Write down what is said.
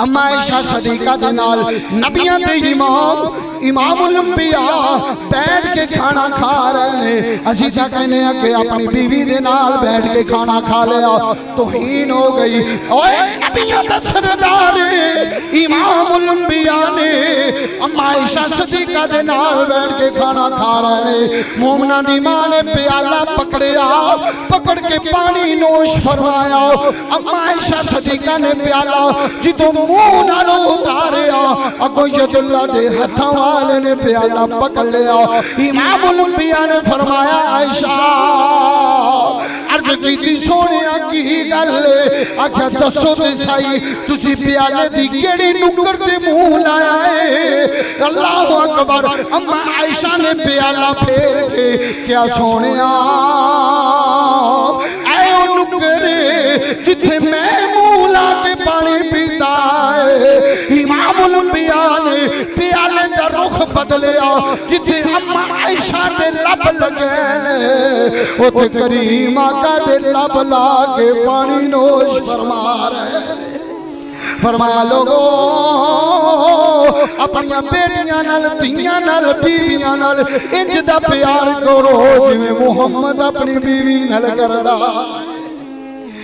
اما عائشہ صدیقہ دے نال نبیاں دے امام الانبیاء بیٹھ کے کھانا کھا رہے ہیں. اسی تا کہنے ہیں کہ اپنی بیوی دے نال بیٹھ کے کھانا کھا لیا توہین ہو گئی. اوے نبیاں دا سردار امام الانبیاء نے اما عائشہ صدیقہ دے نال بیٹھ کے کھانا کھا رہے ہیں. مومنہ دی ماں نے پیالہ پکڑیا, پکڑ کے پانی نوش فرمایا. اما عائشہ صدیقہ نے پیالہ جتوں منہ نالو اتاریا, اگو ید اللہ دے ہتھاں والے نے پیالہ پکڑ لیا. امام الانبیاء نے فرمایا عائشہ عرض کی تھی سونیا کی گل, آکھا دسو تے سائی تسی پیالے دی کیڑی نکر دے منہ لایا ہے. اللہ اکبر. اما عائشہ نے پیالہ پھیر کے کیا سونیا اے او نکر جتھے میں منہ لا کے پانی پیتا ہے. امام الانبیاء نے پیالے دا رخ بدلیا, جتھے اما عائشہ دے لب لگے اوتھے کریم آقا دے لب لا کے پانی نوش فرما رہے. فرمایا لوگو اپنیاں بیٹیاں نال دھیاں نال بیویاں نال انج دا پیار کرو جویں محمد اپنی بیوی نال کردا.